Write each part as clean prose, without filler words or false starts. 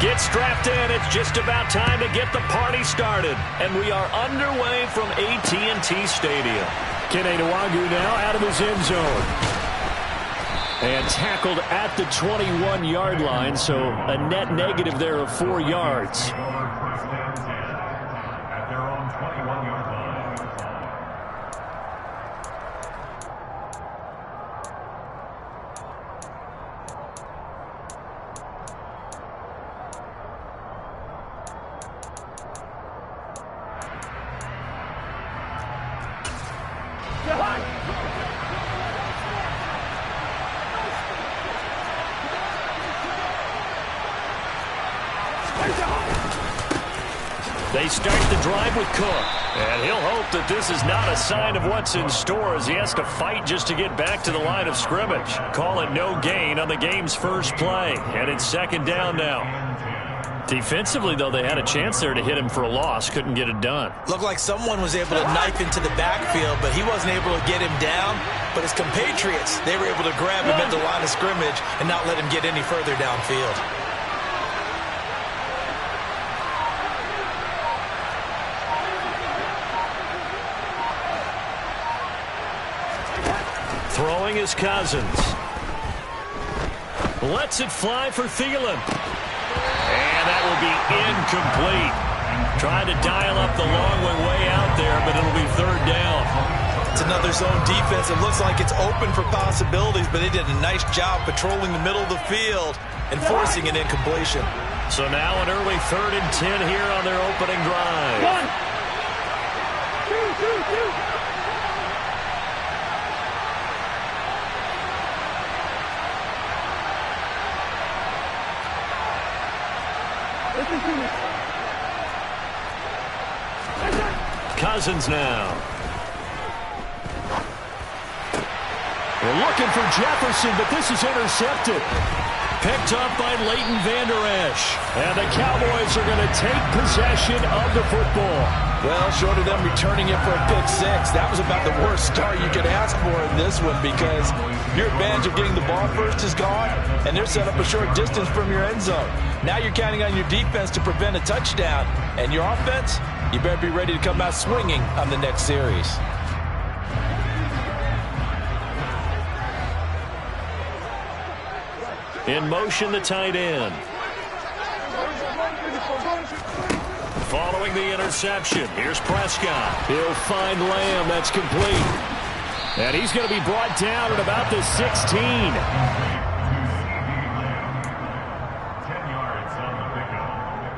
Get strapped in. It's just about time to get the party started. And we are underway from AT&T Stadium. Kene Nwangu now out of his end zone. And tackled at the 21-yard line, so a net negative there of 4 yards. They start the drive with Cook. And he'll hope that this is not a sign of what's in store as he has to fight just to get back to the line of scrimmage. Call it no gain on the game's first play. And it's second down now. Defensively, though, they had a chance there to hit him for a loss. Couldn't get it done. Looked like someone was able to knife into the backfield, but he wasn't able to get him down. But his compatriots, they were able to grab him at the line of scrimmage and not let him get any further downfield. Throwing is Cousins. Lets it fly for Thielen. And that will be incomplete. Trying to dial up the long way out there, but it'll be third down. It's another zone defense. It looks like it's open for possibilities, but they did a nice job patrolling the middle of the field and forcing an incompletion. So now an early 3rd and 10 here on their opening drive. 1, 2, 2, 2. Cousins now. We're looking for Jefferson, but this is intercepted. Picked up by Leighton Vander Esch. And the Cowboys are going to take possession of the football. Well, short of them returning it for a pick 6, that was about the worst start you could ask for in this one because your advantage of getting the ball first is gone, and they're set up a short distance from your end zone. Now you're counting on your defense to prevent a touchdown, and your offense, you better be ready to come out swinging on the next series. In motion, the tight end. Following the interception, here's Prescott. He'll find Lamb. That's complete. And he's going to be brought down at about the 16. 10 yards on the pickup.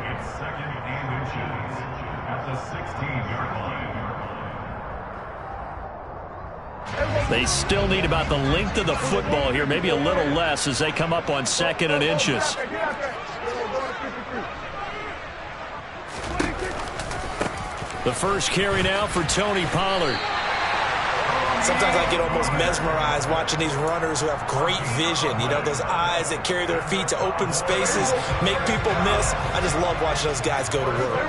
It's 2nd and inches at the 16-yard line. They still need about the length of the football here, maybe a little less as they come up on 2nd and inches. The first carry now for Tony Pollard. Sometimes I get almost mesmerized watching these runners who have great vision. You know, those eyes that carry their feet to open spaces, make people miss. I just love watching those guys go to work.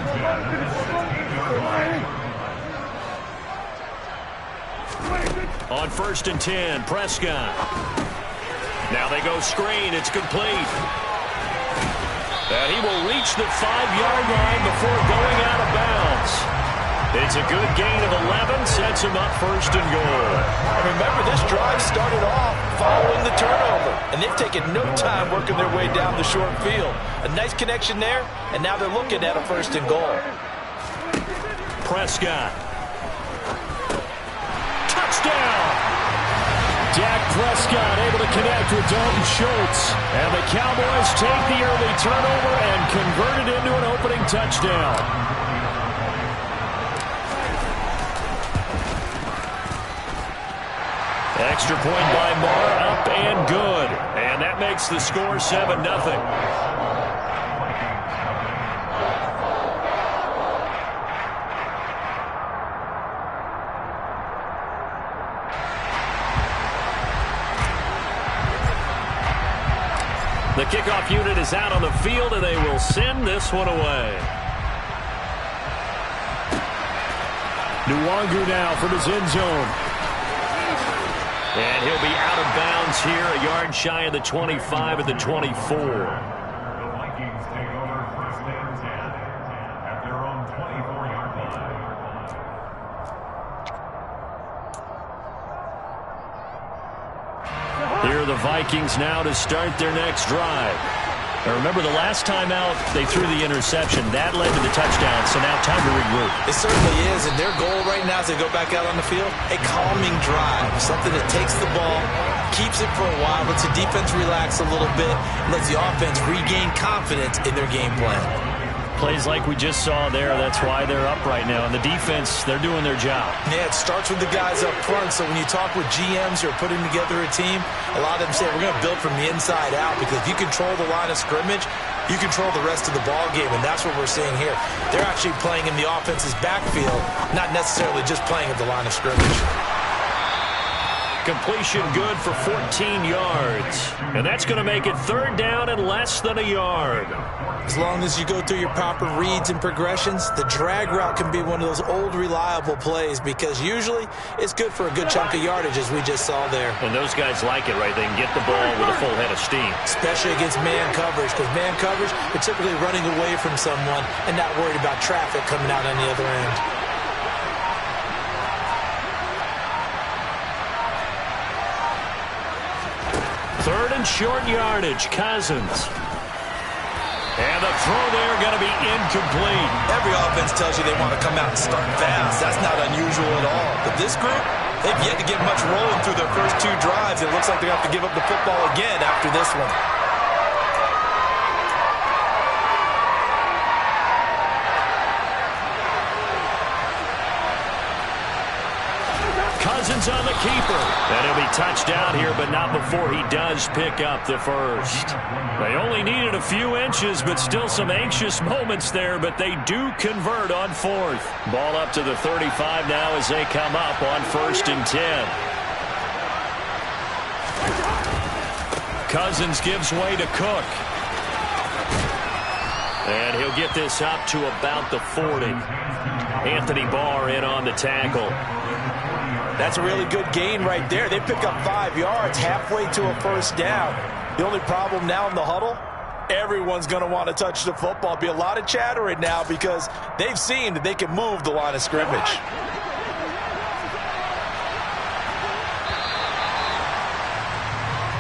On 1st and 10, Prescott. Now they go screen. It's complete. And he will reach the 5-yard line before going out of bounds. It's a good gain of 11, sets him up 1st and goal. And remember, this drive started off following the turnover, and they've taken no time working their way down the short field. A nice connection there, and now they're looking at a 1st and goal. Prescott. Touchdown! Dak Prescott able to connect with Dalton Schultz. And the Cowboys take the early turnover and convert it into an opening touchdown. Extra point by Marr, up and good. And that makes the score 7-0. The kickoff unit is out on the field, and they will send this one away. Nwangu now from his end zone. And he'll be out of bounds here, a yard shy of the 25 at the 24. The Vikings take over Here are the Vikings now to start their next drive. Now remember, the last time out, they threw the interception. That led to the touchdown, so now time to regroup. It certainly is, and their goal right now as they go back out on the field, a calming drive, something that takes the ball, keeps it for a while, lets the defense relax a little bit, and lets the offense regain confidence in their game plan. Plays like we just saw there, that's why they're up right now. And the defense, they're doing their job. Yeah, it starts with the guys up front, so when you talk with GMs who are putting together a team, a lot of them say we're going to build from the inside out, because if you control the line of scrimmage, you control the rest of the ball game, and that's what we're seeing here. They're actually playing in the offense's backfield, not necessarily just playing at the line of scrimmage. Completion good for 14 yards. And that's going to make it 3rd down and less than a yard. As long as you go through your proper reads and progressions, the drag route can be one of those old reliable plays, because usually it's good for a good chunk of yardage, as we just saw there. And those guys like it, right? They can get the ball with a full head of steam. Especially against man coverage, because man coverage, they're typically running away from someone and not worried about traffic coming out on the other end. Third and short yardage, Cousins. And the throw there going to be incomplete. Every offense tells you they want to come out and start fast. That's not unusual at all. But this group, they've yet to get much rolling through their first 2 drives. It looks like they're going to have to give up the football again after this one. Cousins on the keeper. And he'll be touched down here, but not before he does pick up the first. They only needed a few inches, but still some anxious moments there, but they do convert on 4th. Ball up to the 35 now as they come up on 1st and 10. Cousins gives way to Cook. And he'll get this up to about the 40. Anthony Barr in on the tackle. That's a really good gain right there. They pick up 5 yards halfway to a 1st down. The only problem now in the huddle, everyone's going to want to touch the football. Be a lot of chatter right now, because they've seen that they can move the line of scrimmage.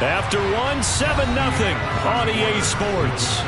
After 7-0 on EA Sports.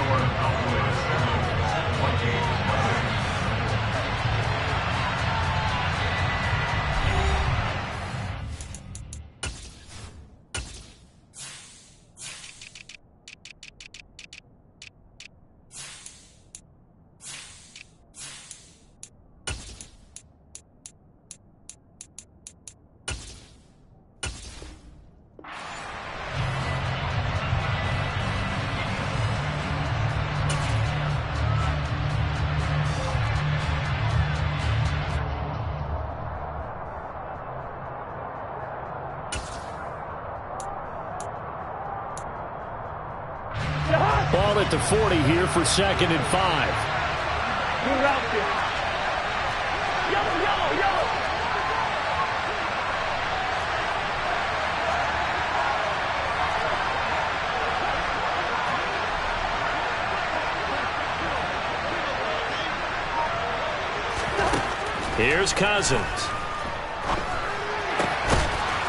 Ball at the 40 here for 2nd and 5. Good route there. Yellow, yellow, yellow. Here's Cousins.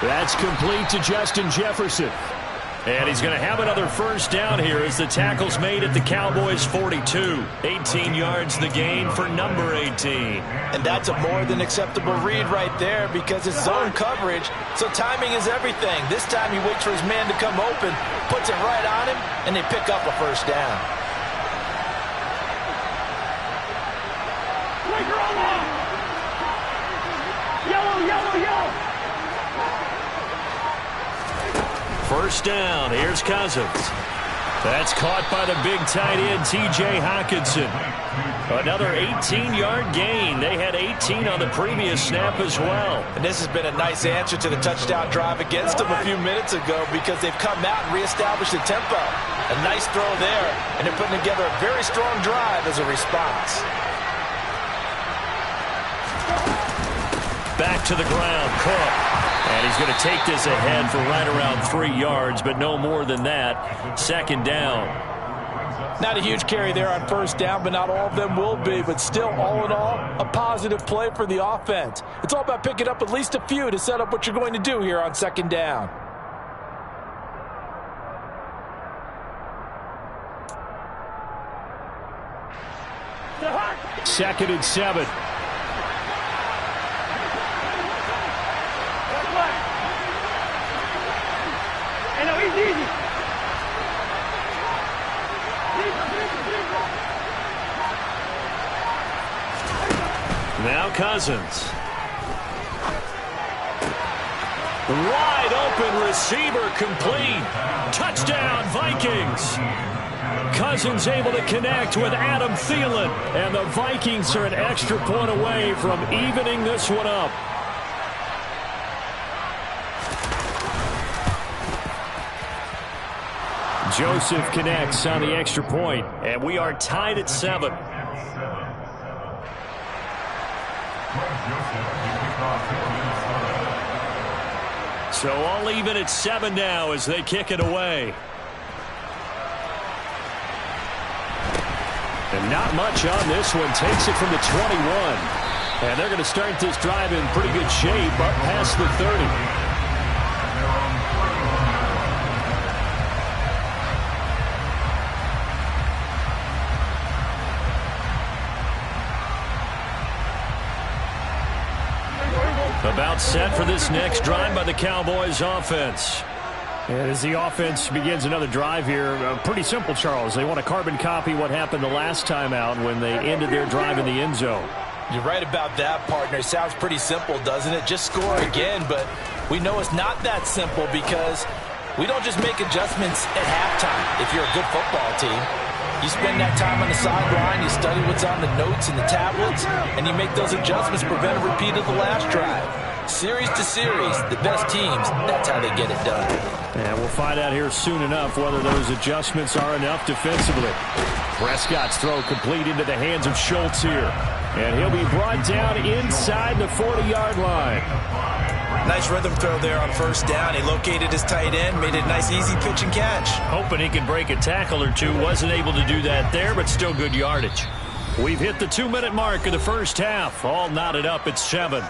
That's complete to Justin Jefferson. And he's going to have another 1st down here as the tackle's made at the Cowboys' 42. 18 yards the gain for number 18. And that's a more than acceptable read right there, because it's zone coverage, so timing is everything. This time he waits for his man to come open, puts it right on him, and they pick up a 1st down. Yellow, yellow, yellow. 1st down. Here's Cousins. That's caught by the big tight end, T.J. Hockenson. Another 18-yard gain. They had 18 on the previous snap as well. And this has been a nice answer to the touchdown drive against them a few minutes ago, because they've come out and reestablished the tempo. A nice throw there, and they're putting together a very strong drive as a response. Back to the ground, Cook. And he's going to take this ahead for right around 3 yards, but no more than that. 2nd down. Not a huge carry there on 1st down, but not all of them will be. But still, all in all, a positive play for the offense. It's all about picking up at least a few to set up what you're going to do here on 2nd down. 2nd and 7. Hey, no, he's easy. Now Cousins. Wide open receiver complete. Touchdown Vikings. Cousins able to connect with Adam Thielen. And the Vikings are an extra point away from evening this one up. Joseph connects on the extra point, and we are tied at 7. So all even at 7 now as they kick it away. And not much on this one. Takes it from the 21. And they're going to start this drive in pretty good shape up past the 30. About set for this next drive by the Cowboys offense. And as the offense begins another drive here, pretty simple, Charles. They want to carbon copy what happened the last time out when they ended their drive in the end zone. You're right about that, partner. Sounds pretty simple, doesn't it? Just score again, but we know it's not that simple because we don't just make adjustments at halftime if you're a good football team. You spend that time on the sideline, you study what's on the notes and the tablets, and you make those adjustments, prevent a repeat of the last drive. Series to series, the best teams, that's how they get it done. And we'll find out here soon enough whether those adjustments are enough defensively. Prescott's throw complete into the hands of Schultz here. And he'll be brought down inside the 40-yard line. Nice rhythm throw there on first down. He located his tight end, made it a nice easy pitch and catch. Hoping he could break a tackle or two. Wasn't able to do that there, but still good yardage. We've hit the 2-minute mark of the first half. All knotted up at 7.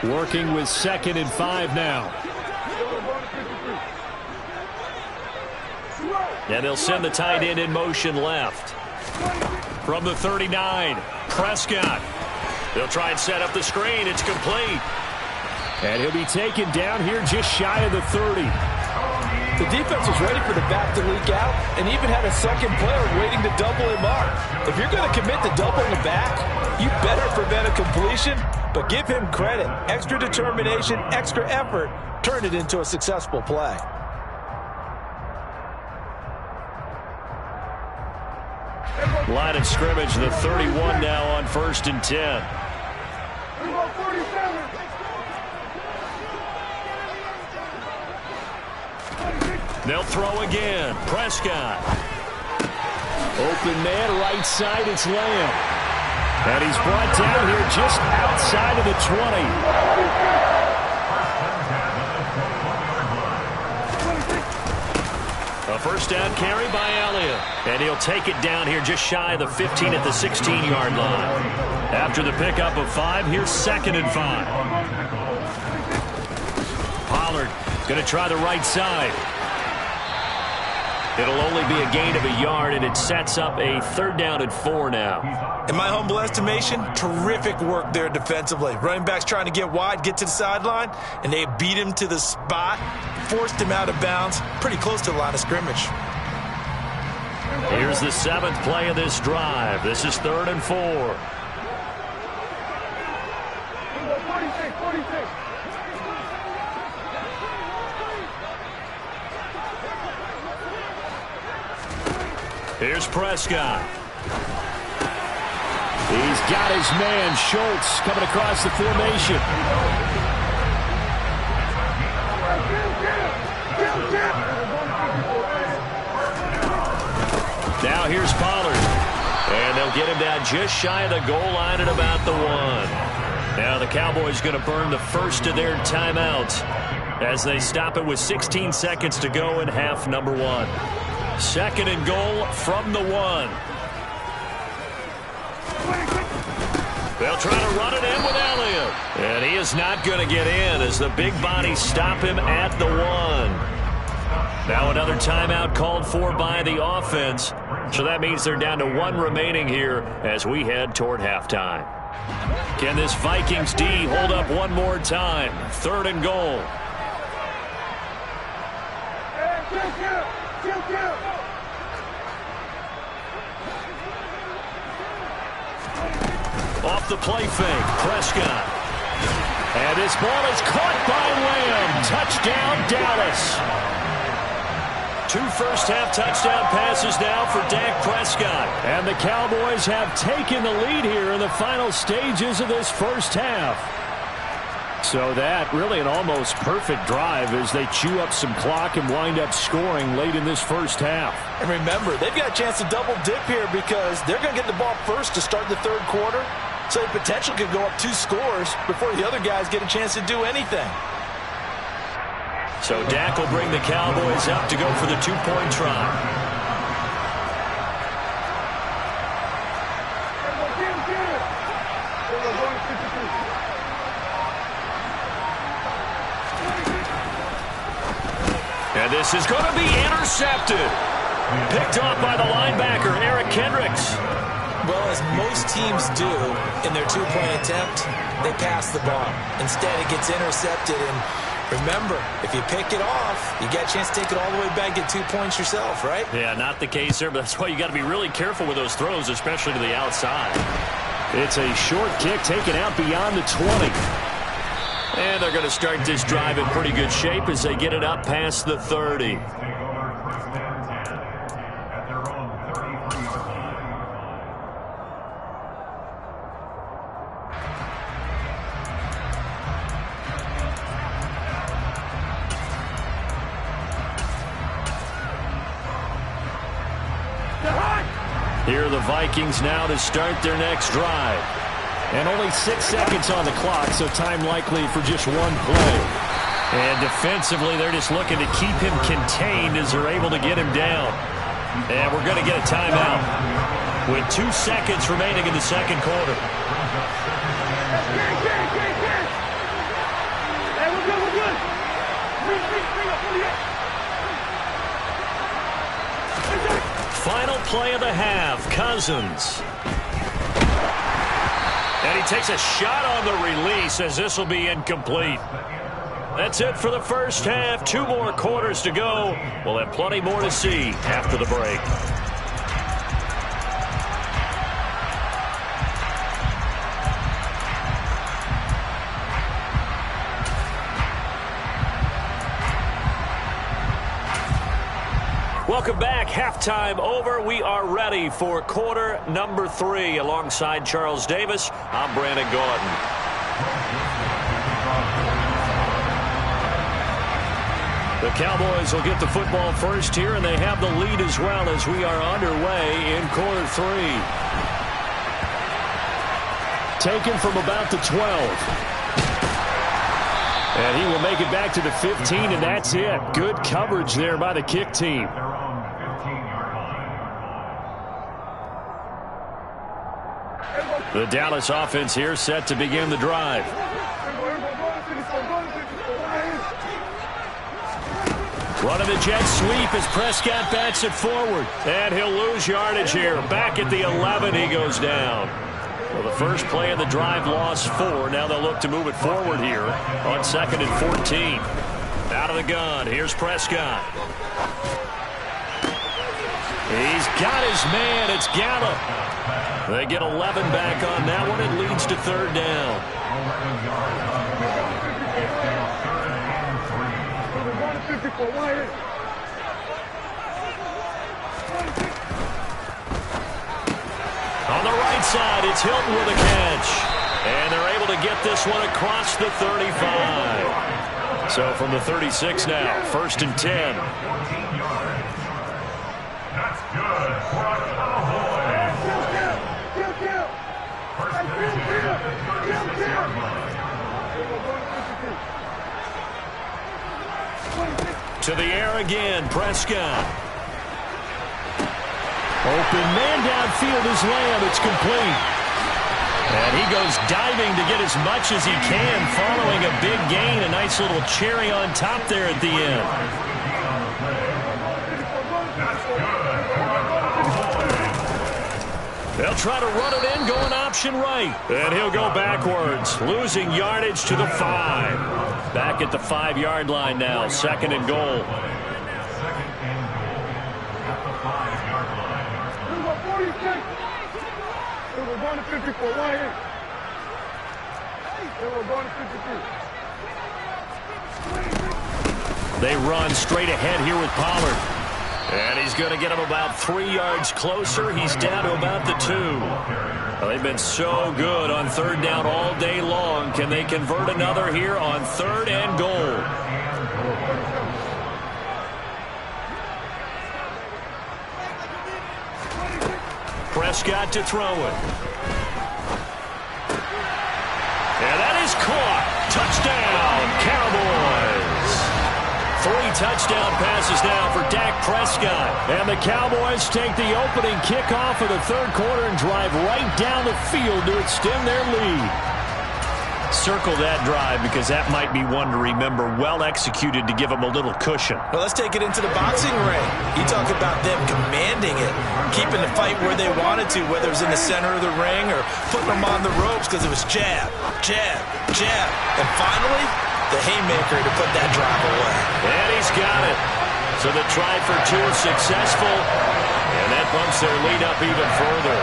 Working with 2nd and 5 now. And they'll send the tight end in motion left. From the 39, Prescott. They'll try and set up the screen. It's complete. And he'll be taken down here just shy of the 30. The defense was ready for the back to leak out and even had a second player waiting to double him up. If you're going to commit to doubling the back, you better prevent a completion, but give him credit. Extra determination, extra effort, turn it into a successful play. Line of scrimmage, the 31 now on 1st and 10. They'll throw again. Prescott. Open man, right side, it's Lamb. And he's brought down here just outside of the 20. A first down carry by Elliott. And he'll take it down here just shy of the 15 at the 16-yard line. After the pickup of 5, here's 2nd and 5. Pollard going to try the right side. It'll only be a gain of a yard, and it sets up a 3rd down and 4 now. In my humble estimation, terrific work there defensively. Running backs trying to get wide, get to the sideline, and they beat him to the spot, forced him out of bounds, pretty close to the line of scrimmage. Here's the 7th play of this drive. This is 3rd and 4. 46. Here's Prescott. He's got his man, Schultz, coming across the formation. Now here's Pollard. And they'll get him down just shy of the goal line at about the 1. Now the Cowboys going to burn the first of their timeouts as they stop it with 16 seconds to go in half number 1. 2nd and goal from the 1. They'll try to run it in with Elliott. And he is not going to get in as the big bodies stop him at the 1. Now another timeout called for by the offense. So that means they're down to 1 remaining here as we head toward halftime. Can this Vikings D hold up one more time? 3rd and goal. Off the play fake, Prescott. And this ball is caught by Lamb. Touchdown, Dallas. 2 first-half touchdown passes now for Dak Prescott. And the Cowboys have taken the lead here in the final stages of this first half. So that really an almost perfect drive as they chew up some clock and wind up scoring late in this first half. And remember, they've got a chance to double dip here because they're going to get the ball first to start the 3rd quarter. So the potential could go up 2 scores before the other guys get a chance to do anything. So Dak will bring the Cowboys up to go for the 2-point try. And this is going to be intercepted. Picked off by the linebacker, Eric Kendricks. Well, as most teams do in their 2-point attempt, they pass the ball. Instead, it gets intercepted. And remember, if you pick it off, you get a chance to take it all the way back, get 2 points yourself, right? Yeah, not the case there, but that's why you got to be really careful with those throws, especially to the outside. It's a short kick taken out beyond the 20. And they're going to start this drive in pretty good shape as they get it up past the 30. Here are the Vikings now to start their next drive. And only 6 seconds on the clock, so time likely for just 1 play. And defensively, they're just looking to keep him contained as they're able to get him down. And we're going to get a timeout with 2 seconds remaining in the 2nd quarter. Final play of the half, Cousins. And he takes a shot on the release as this will be incomplete. That's it for the first half. 2 more quarters to go. We'll have plenty more to see after the break. Welcome back. Halftime over. We are ready for quarter number 3. Alongside Charles Davis, I'm Brandon Gaudin. The Cowboys will get the football first here, and they have the lead as well as we are underway in quarter 3. Taken from about the 12. And he will make it back to the 15, and that's it. Good coverage there by the kick team. The Dallas offense here set to begin the drive. Running the jet sweep as Prescott bats it forward. And he'll lose yardage here. Back at the 11, he goes down. Well, the first play of the drive lost 4. Now they'll look to move it forward here on 2nd and 14. Out of the gun. Here's Prescott. He's got his man. It's Gallup. They get 11 back on that one. It leads to 3rd down. On the right side, it's Hilton with a catch. And they're able to get this one across the 35. So from the 36 now, 1st and 10. That's good for a Cowboy. To the air again, Prescott. Open man downfield is Lamb. It's complete. And he goes diving to get as much as he can following a big gain. A nice little cherry on top there at the end. They'll try to run it in, going option right. And he'll go backwards, losing yardage to the 5. Back at the 5-yard line now, 2nd and goal. 2nd and goal at the 5-yard line. 46. We're going to 54. Right here. We're going to 53. They run straight ahead here with Pollard. And he's going to get him about 3 yards closer. He's down to about the 2. Well, they've been so good on 3rd down all day long. Can they convert another here on 3rd and goal? Prescott to throw it. And that is caught. Touchdown, Cowboys. 3 touchdown passes now for Dak Prescott. And the Cowboys take the opening kickoff of the 3rd quarter and drive right down the field to extend their lead. Circle that drive because that might be one to remember. Well executed to give them a little cushion. Well, let's take it into the boxing ring. You talk about them commanding it, keeping the fight where they wanted to, whether it was in the center of the ring or putting them on the ropes because it was jab, jab, jab. And finally, the haymaker to put that drive away. And he's got it. So the try for 2 is successful, and that bumps their lead up even further.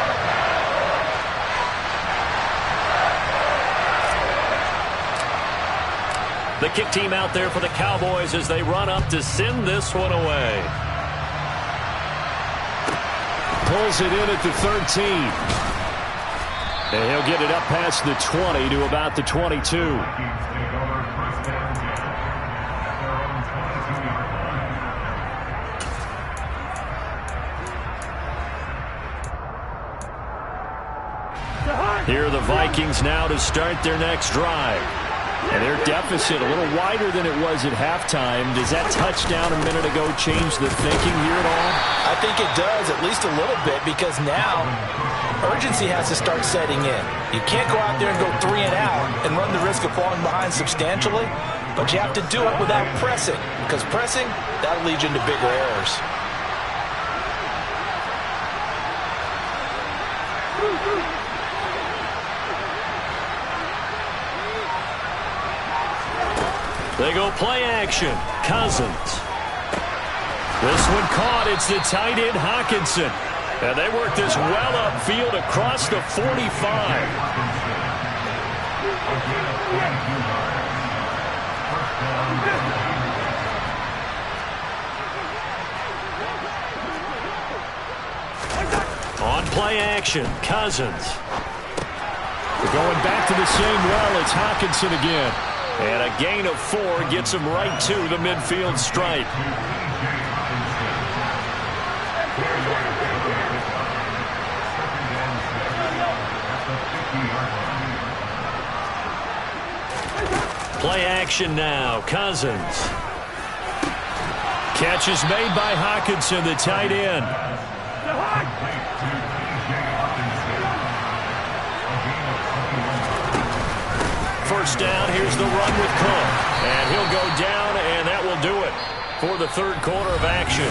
The kick team out there for the Cowboys as they run up to send this one away. Pulls it in at the 13. And he'll get it up past the 20 to about the 22. Here are the Vikings now to start their next drive. And their deficit a little wider than it was at halftime. Does that touchdown a minute ago change the thinking here at all? I think it does, at least a little bit, because now urgency has to start setting in. You can't go out there and go 3 and out and run the risk of falling behind substantially, but you have to do it without pressing, because pressing, that'll lead you into bigger errors. They go play action. Cousins. This one caught. It's the tight end Hawkinson. And they work this well upfield across the 45. On play action, Cousins. They're going back to the same well. It's Hawkinson again. And a gain of 4 gets him right to the midfield stripe. Play action now. Cousins. Catch is made by Hawkinson, the tight end. First down, here's the run with Cook. And he'll go down, and that will do it for the 3rd quarter of action.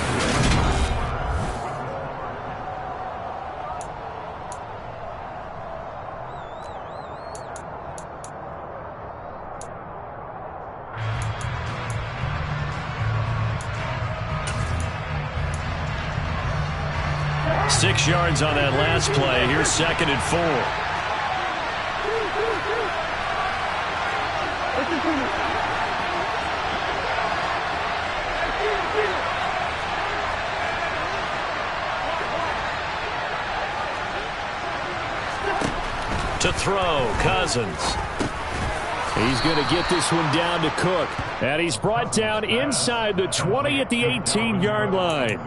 Six yards on that last play. Here's 2nd and 4. To throw, Cousins. He's going to get this one down to Cook. And he's brought down inside the 20 at the 18-yard line.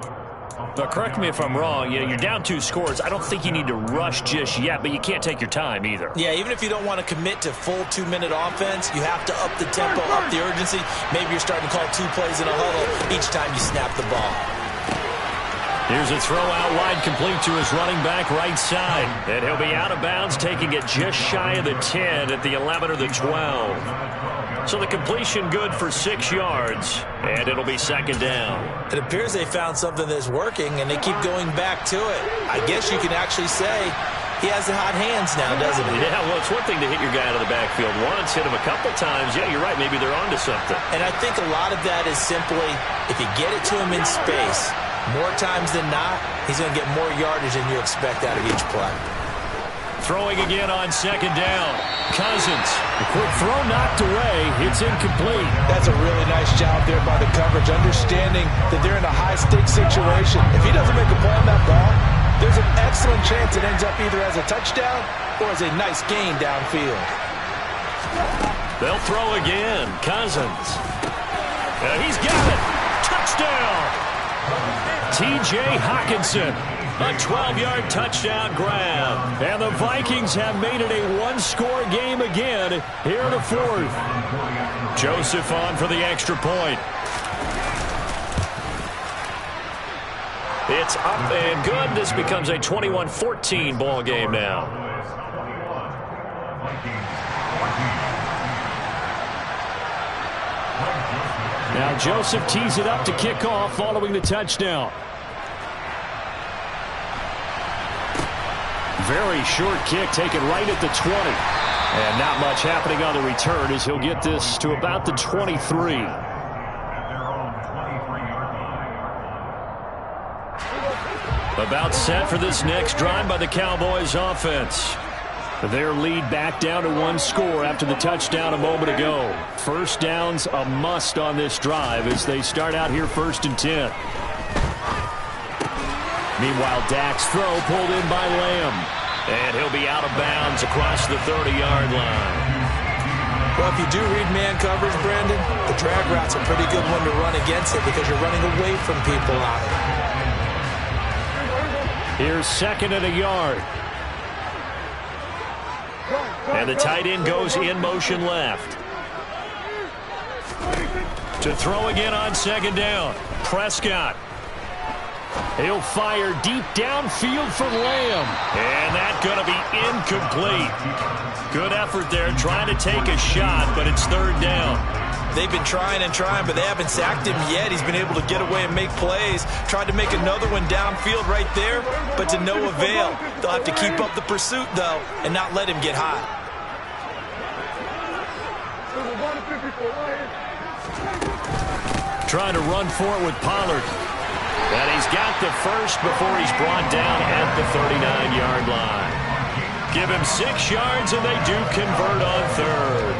But correct me if I'm wrong, you're down 2 scores. I don't think you need to rush just yet, but you can't take your time either. Yeah, even if you don't want to commit to full 2-minute offense, you have to up the tempo, up the urgency. Maybe you're starting to call 2 plays in a huddle each time you snap the ball. Here's a throw out wide, complete to his running back right side. And he'll be out of bounds, taking it just shy of the 10 at the 11 or the 12. So the completion good for 6 yards, and it'll be second down. It appears they found something that's working, and they keep going back to it. I guess you can actually say he has the hot hands now, doesn't he? Yeah, well, it's one thing to hit your guy out of the backfield once, hit him a couple times. Yeah, you're right. Maybe they're onto something. And I think a lot of that is simply if you get it to him in space, more times than not, he's going to get more yardage than you expect out of each play. Throwing again on second down. Cousins. The quick throw knocked away. It's incomplete. That's a really nice job there by the coverage, understanding that they're in a high-stakes situation. If he doesn't make a play on that ball, there's an excellent chance it ends up either as a touchdown or as a nice gain downfield. They'll throw again. Cousins. He's got it. Touchdown. T.J. Hockenson. A 12-yard touchdown grab. And the Vikings have made it a one-score game again here in the fourth. Joseph on for the extra point. It's up and good. This becomes a 21-14 ball game now. Now Joseph tees it up to kick off following the touchdown. Very short kick taken right at the 20. And not much happening on the return as he'll get this to about the 23. About set for this next drive by the Cowboys offense. Their lead back down to one score after the touchdown a moment ago. First down's a must on this drive as they start out here 1st and 10. Meanwhile, Dak's throw pulled in by Lamb. And he'll be out of bounds across the 30-yard line. Well, if you do read man coverage, Brandon, the drag route's a pretty good one to run against it because you're running away from people on it. Here's 2nd and a yard. And the tight end goes in motion left. To throw again on 2nd down. Prescott. He'll fire deep downfield for Lamb. And that's going to be incomplete. Good effort there trying to take a shot, but it's 3rd down. They've been trying and trying, but they haven't sacked him yet. He's been able to get away and make plays. Tried to make another one downfield right there, but to no avail. They'll have to keep up the pursuit, though, and not let him get hot. Trying to run for it with Pollard. And he's got the first before he's brought down at the 39-yard line. Give him 6 yards, and they do convert on 3rd.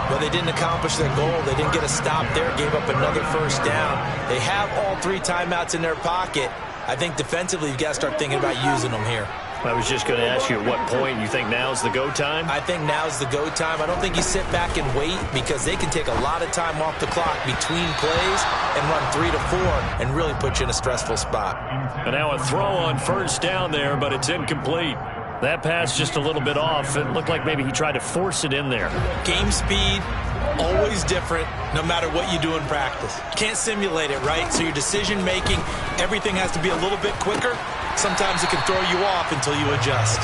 Well, they didn't accomplish their goal. They didn't get a stop there, gave up another 1st down. They have all 3 timeouts in their pocket. I think defensively you've got to start thinking about using them here. I was just going to ask you at what point you think now's the go time? I think now's the go time. I don't think you sit back and wait because they can take a lot of time off the clock between plays and run 3 to 4 and really put you in a stressful spot. And now a throw on 1st down there, but it's incomplete. That pass just a little bit off. It looked like maybe he tried to force it in there. Game speed, always different no matter what you do in practice. You can't simulate it, right? So your decision making, everything has to be a little bit quicker. Sometimes it can throw you off until you adjust.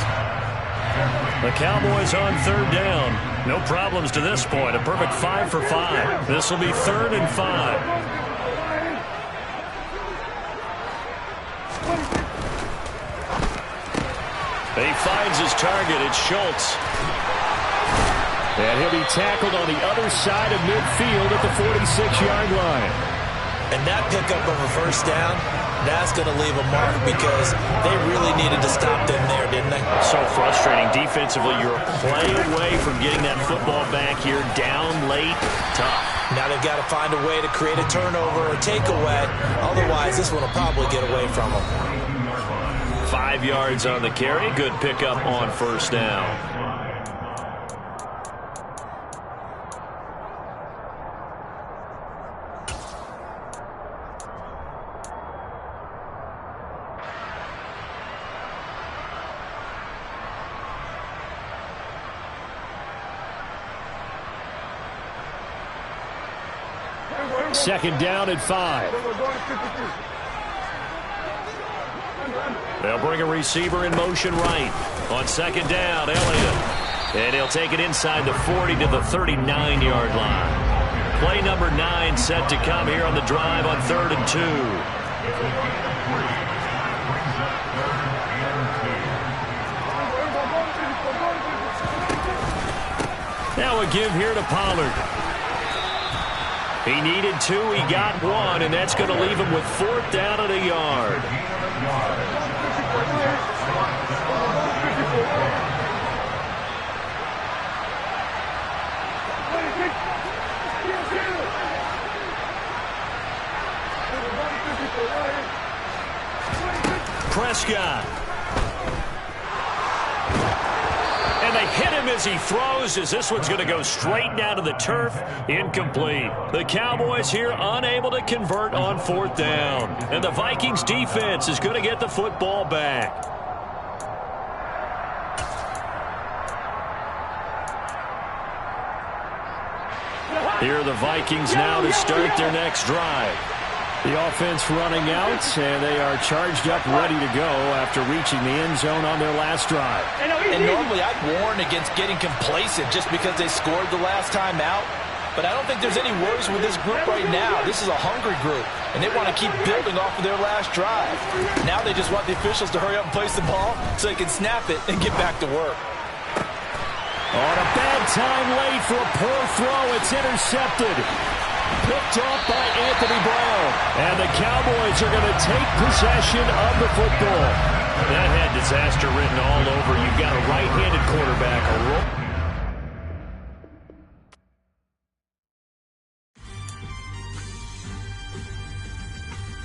The Cowboys on 3rd down. No problems to this point. A perfect 5 for 5. This will be 3rd and 5. He finds his target. It's Schultz. And he'll be tackled on the other side of midfield at the 46-yard line. And that pickup of a 1st down, that's going to leave a mark because they really needed to stop them there, didn't they? So frustrating. Defensively, you're a play away from getting that football back here. Down late, tough. Now they've got to find a way to create a turnover or takeaway. Otherwise, this one will probably get away from them. 5 yards on the carry. Good pickup on 1st down. Second down at 5. They'll bring a receiver in motion right. On 2nd down, Elliott. And he'll take it inside the 40 to the 39-yard line. Play number 9 set to come here on the drive on 3rd and 2. Now a give here to Pollard. He needed 2, he got 1, and that's going to leave him with 4th down and a yard. Prescott. And they hit him as he throws, as this one's going to go straight down to the turf. Incomplete. The Cowboys here unable to convert on 4th down. And the Vikings defense is going to get the football back. Here are the Vikings now to start their next drive. The offense running out, and they are charged up, ready to go after reaching the end zone on their last drive. And normally I'd warn against getting complacent just because they scored the last time out. But I don't think there's any worries with this group right now. This is a hungry group, and they want to keep building off of their last drive. Now they just want the officials to hurry up and place the ball so they can snap it and get back to work. On a bad time late for a poor throw. It's intercepted. Picked off by Anthony Brown. And the Cowboys are going to take possession of the football. That had disaster written all over. You've got a right-handed quarterback.